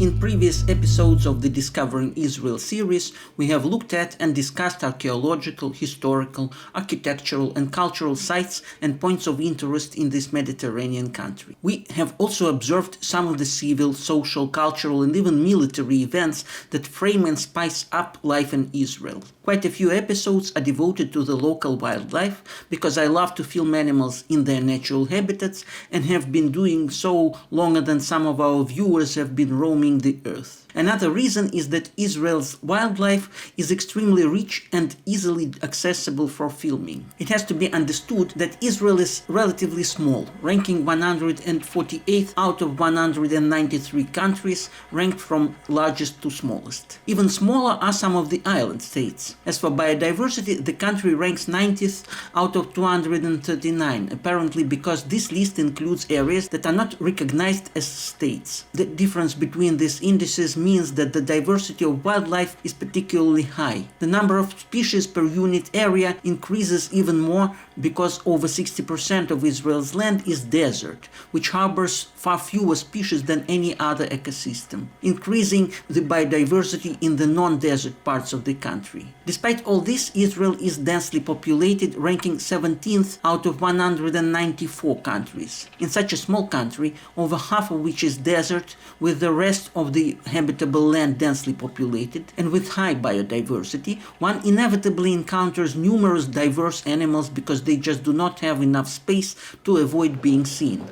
In previous episodes of the Discovering Israel series, we have looked at and discussed archaeological, historical, architectural and cultural sites and points of interest in this Mediterranean country. We have also observed some of the civil, social, cultural and even military events that frame and spice up life in Israel. Quite a few episodes are devoted to the local wildlife because I love to film animals in their natural habitats and have been doing so longer than some of our viewers have been roaming the earth. Another reason is that Israel's wildlife is extremely rich and easily accessible for filming. It has to be understood that Israel is relatively small, ranking 148th out of 193 countries, ranked from largest to smallest. Even smaller are some of the island states. As for biodiversity, the country ranks 90th out of 239, apparently because this list includes areas that are not recognized as states. The difference between these indices means that the diversity of wildlife is particularly high. The number of species per unit area increases even more because over 60% of Israel's land is desert, which harbors far fewer species than any other ecosystem, increasing the biodiversity in the non-desert parts of the country. Despite all this, Israel is densely populated, ranking 17th out of 194 countries. In such a small country, over half of which is desert, with the rest of the habitable land densely populated, and with high biodiversity, one inevitably encounters numerous diverse animals because they just do not have enough space to avoid being seen.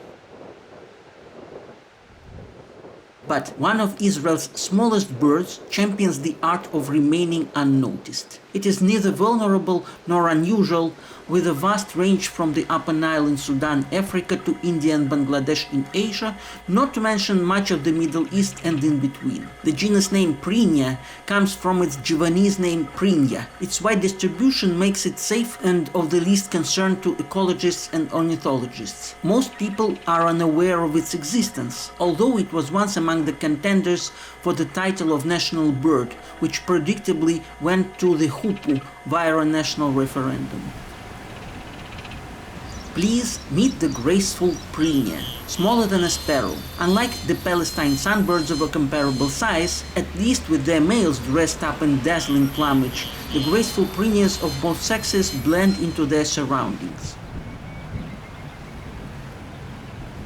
But one of Israel's smallest birds champions the art of remaining unnoticed. It is neither vulnerable nor unusual, with a vast range from the Upper Nile in Sudan, Africa to India and Bangladesh in Asia, not to mention much of the Middle East and in between. The genus name Prinia comes from its Javanese name Prinia. Its wide distribution makes it safe and of the least concern to ecologists and ornithologists. Most people are unaware of its existence, although it was once among the contenders for the title of national bird, which predictably went to the hoopoe via a national referendum. Please meet the graceful Prinia, smaller than a sparrow. Unlike the Palestine sunbirds of a comparable size, at least with their males dressed up in dazzling plumage, the graceful Prinias of both sexes blend into their surroundings.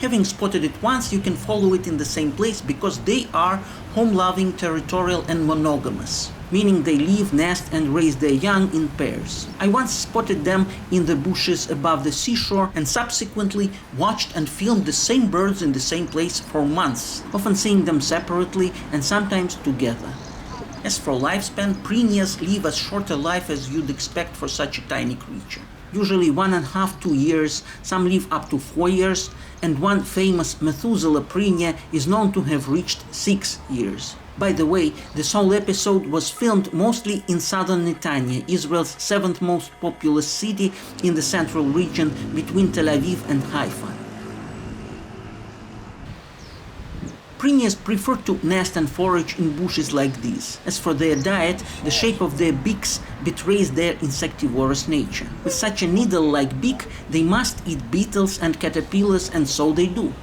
Having spotted it once, you can follow it in the same place because they are home-loving, territorial and monogamous, meaning they live, nest and raise their young in pairs. I once spotted them in the bushes above the seashore and subsequently watched and filmed the same birds in the same place for months, often seeing them separately and sometimes together. As for lifespan, Prinias live as short a life as you'd expect for such a tiny creature. Usually 1.5–2 years, some live up to 4 years, and one famous Methuselah Prinia is known to have reached 6 years. By the way, this whole episode was filmed mostly in southern Netanya, Israel's 7th most populous city in the central region between Tel Aviv and Haifa. Prinias prefer to nest and forage in bushes like these. As for their diet, the shape of their beaks betrays their insectivorous nature. With such a needle-like beak, they must eat beetles and caterpillars, and so they do.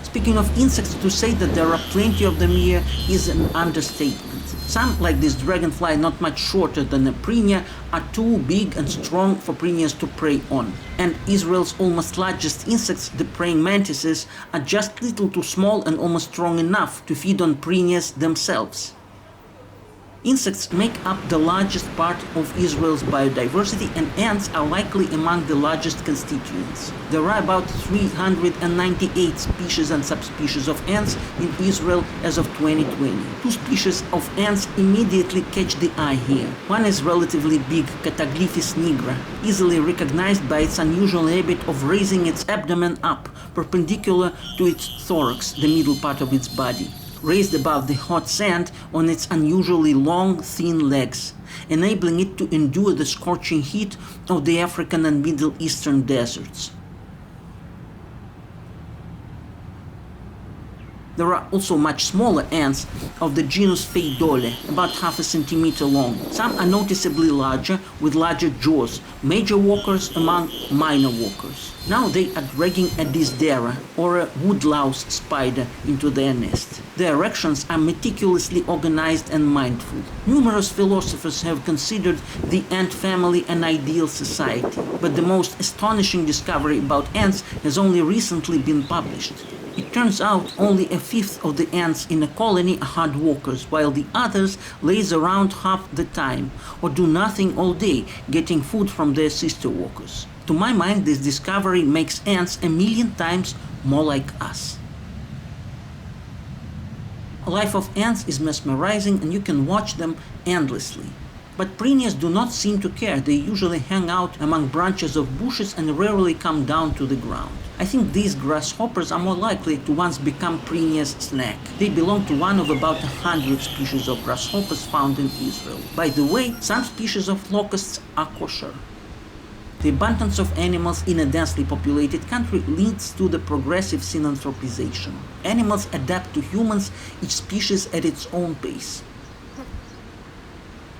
Speaking of insects, to say that there are plenty of them here is an understatement. Some, like this dragonfly not much shorter than a Prinia, are too big and strong for Prinias to prey on. And Israel's almost largest insects, the praying mantises, are just little too small and almost strong enough to feed on Prinias themselves. Insects make up the largest part of Israel's biodiversity, and ants are likely among the largest constituents. There are about 398 species and subspecies of ants in Israel as of 2020. Two species of ants immediately catch the eye here. One is relatively big, Cataglyphis nigra, easily recognized by its unusual habit of raising its abdomen up, perpendicular to its thorax, the middle part of its body, raised above the hot sand on its unusually long, thin legs, enabling it to endure the scorching heat of the African and Middle Eastern deserts. There are also much smaller ants of the genus Pheidole, about half a centimeter long. Some are noticeably larger, with larger jaws, major walkers among minor walkers. Now they are dragging a Dysdera, or a Woodlouse spider, into their nest. Their actions are meticulously organized and mindful. Numerous philosophers have considered the ant family an ideal society, but the most astonishing discovery about ants has only recently been published. It turns out only a fifth of the ants in a colony are hard walkers, while the others laze around half the time, or do nothing all day, getting food from their sister walkers. To my mind, this discovery makes ants 1,000,000 times more like us. The life of ants is mesmerizing, and you can watch them endlessly. But Prinias do not seem to care. They usually hang out among branches of bushes and rarely come down to the ground. I think these grasshoppers are more likely to once become Prinia's snack. They belong to one of about 100 species of grasshoppers found in Israel. By the way, some species of locusts are kosher. The abundance of animals in a densely populated country leads to the progressive synanthropization. Animals adapt to humans, each species at its own pace.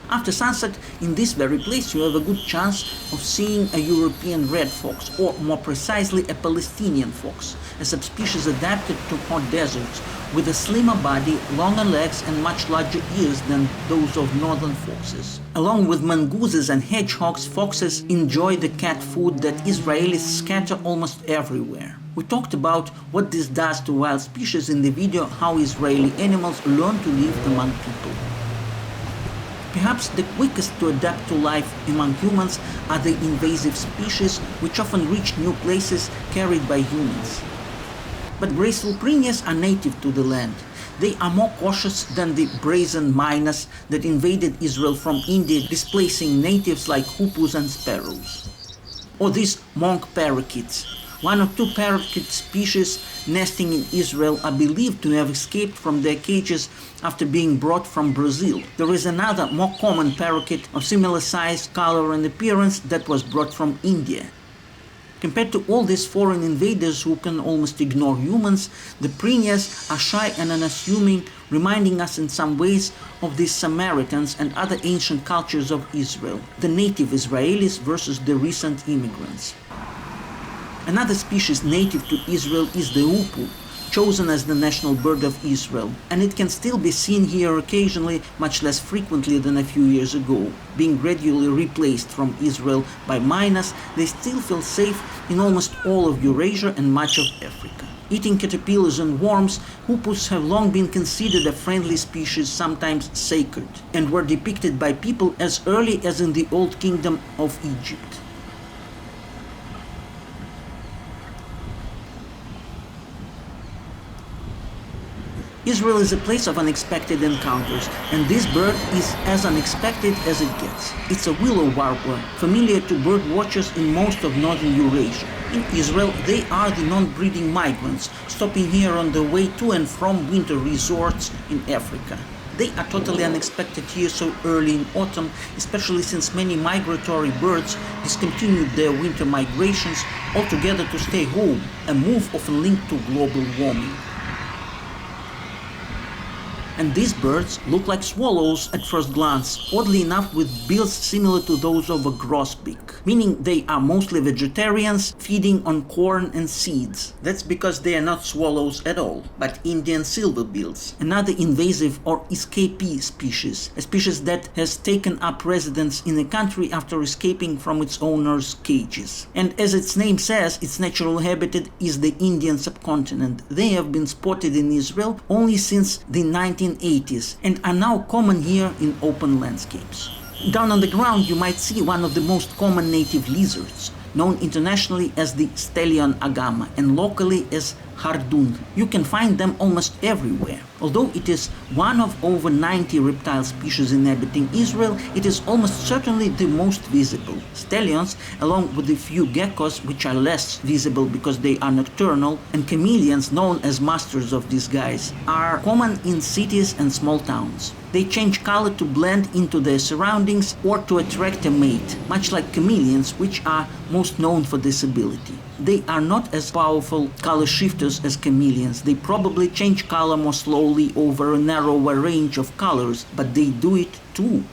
After sunset, in this very place you have a good chance of seeing a European red fox, or more precisely a Palestinian fox, a subspecies adapted to hot deserts, with a slimmer body, longer legs and much larger ears than those of northern foxes. Along with mongooses and hedgehogs, foxes enjoy the cat food that Israelis scatter almost everywhere. We talked about what this does to wild species in the video How Israeli Animals Learn to Live Among People. Perhaps the quickest to adapt to life among humans are the invasive species, which often reach new places carried by humans. But graceful Prinias are native to the land. They are more cautious than the brazen mynas that invaded Israel from India, displacing natives like hoopoes and sparrows. Or these monk parakeets. One or two parakeet species nesting in Israel are believed to have escaped from their cages after being brought from Brazil. There is another, more common parakeet of similar size, color and appearance that was brought from India. Compared to all these foreign invaders who can almost ignore humans, the Prinias are shy and unassuming, reminding us in some ways of the Samaritans and other ancient cultures of Israel, the native Israelis versus the recent immigrants. Another species native to Israel is the hoopoe, chosen as the national bird of Israel, and it can still be seen here occasionally, much less frequently than a few years ago. Being gradually replaced from Israel by mynas, they still feel safe in almost all of Eurasia and much of Africa. Eating caterpillars and worms, hoopoes have long been considered a friendly species, sometimes sacred, and were depicted by people as early as in the Old Kingdom of Egypt. Israel is a place of unexpected encounters, and this bird is as unexpected as it gets. It's a willow warbler, familiar to bird watchers in most of northern Eurasia. In Israel, they are the non-breeding migrants, stopping here on their way to and from winter resorts in Africa. They are totally unexpected here so early in autumn, especially since many migratory birds discontinued their winter migrations altogether to stay home, a move often linked to global warming. And these birds look like swallows at first glance, oddly enough with bills similar to those of a grosbeak, meaning they are mostly vegetarians feeding on corn and seeds. That's because they are not swallows at all, but Indian silverbills, another invasive or escapee species, a species that has taken up residence in a country after escaping from its owner's cages. And as its name says, its natural habitat is the Indian subcontinent. They have been spotted in Israel only since the 1980s and are now common here in open landscapes. Down on the ground you might see one of the most common native lizards, known internationally as the stallion agama and locally as hardun. You can find them almost everywhere. Although it is one of over 90 reptile species inhabiting Israel, it is almost certainly the most visible. Stallions, along with a few geckos, which are less visible because they are nocturnal, and chameleons, known as masters of disguise, are common in cities and small towns. They change color to blend into their surroundings or to attract a mate, much like chameleons, which are most known for this ability. They are not as powerful color shifters raptors as chameleons. They probably change color more slowly over a narrower range of colors, but they do it too.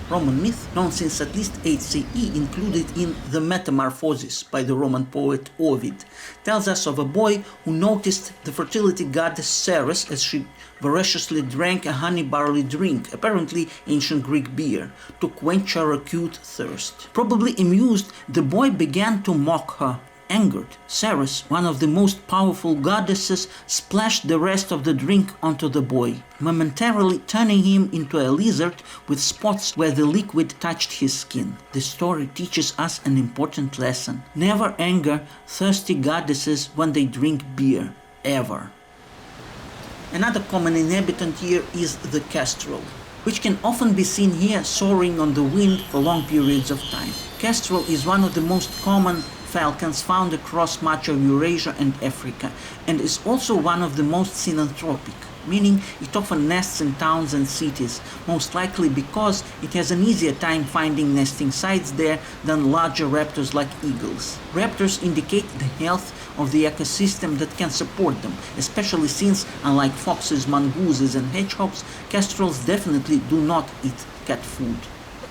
Roman myth, known since at least 8 CE, included in The Metamorphoses by the Roman poet Ovid, tells us of a boy who noticed the fertility goddess Ceres as she voraciously drank a honey barley drink, apparently ancient Greek beer, to quench her acute thirst. Probably amused, the boy began to mock her. Angered, Ceres, one of the most powerful goddesses, splashed the rest of the drink onto the boy, momentarily turning him into a lizard with spots where the liquid touched his skin. The story teaches us an important lesson. Never anger thirsty goddesses when they drink beer, ever. Another common inhabitant here is the kestrel, which can often be seen here soaring on the wind for long periods of time. Kestrel is one of the most common falcons found across much of Eurasia and Africa, and is also one of the most synanthropic, meaning it often nests in towns and cities, most likely because it has an easier time finding nesting sites there than larger raptors like eagles. Raptors indicate the health of the ecosystem that can support them, especially since, unlike foxes, mongooses and hedgehogs, kestrels definitely do not eat cat food.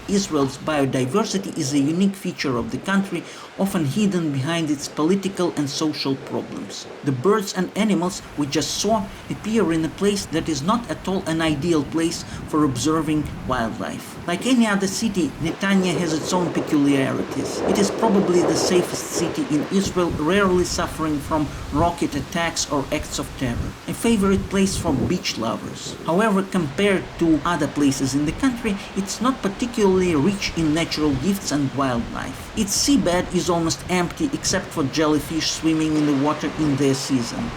Israel's biodiversity is a unique feature of the country, often hidden behind its political and social problems. The birds and animals we just saw appear in a place that is not at all an ideal place for observing wildlife. Like any other city, Netanya has its own peculiarities. It is probably the safest city in Israel, rarely suffering from rocket attacks or acts of terror. A favorite place for beach lovers. However, compared to other places in the country, it's not particularly rich in natural gifts and wildlife. Its seabed is almost empty except for jellyfish swimming in the water in their season.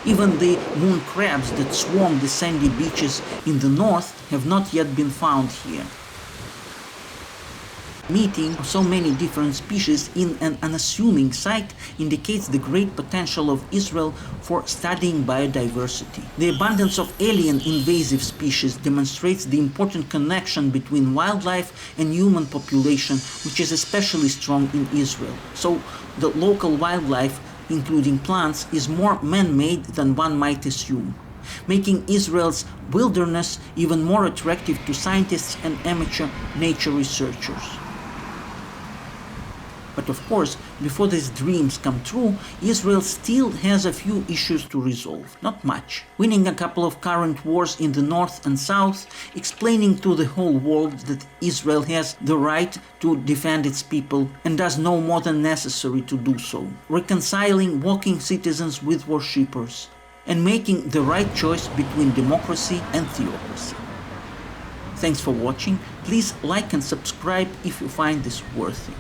Even the moon crabs that swarm the sandy beaches in the north have not yet been found here. Meeting so many different species in an unassuming site indicates the great potential of Israel for studying biodiversity. The abundance of alien invasive species demonstrates the important connection between wildlife and human population, which is especially strong in Israel. So the local wildlife, including plants, is more man-made than one might assume, making Israel's wilderness even more attractive to scientists and amateur nature researchers. But of course, before these dreams come true, Israel still has a few issues to resolve. Not much. Winning a couple of current wars in the north and south, explaining to the whole world that Israel has the right to defend its people and does no more than necessary to do so. Reconciling walking citizens with worshippers, and making the right choice between democracy and theocracy. Thanks for watching. Please like and subscribe if you find this worthy.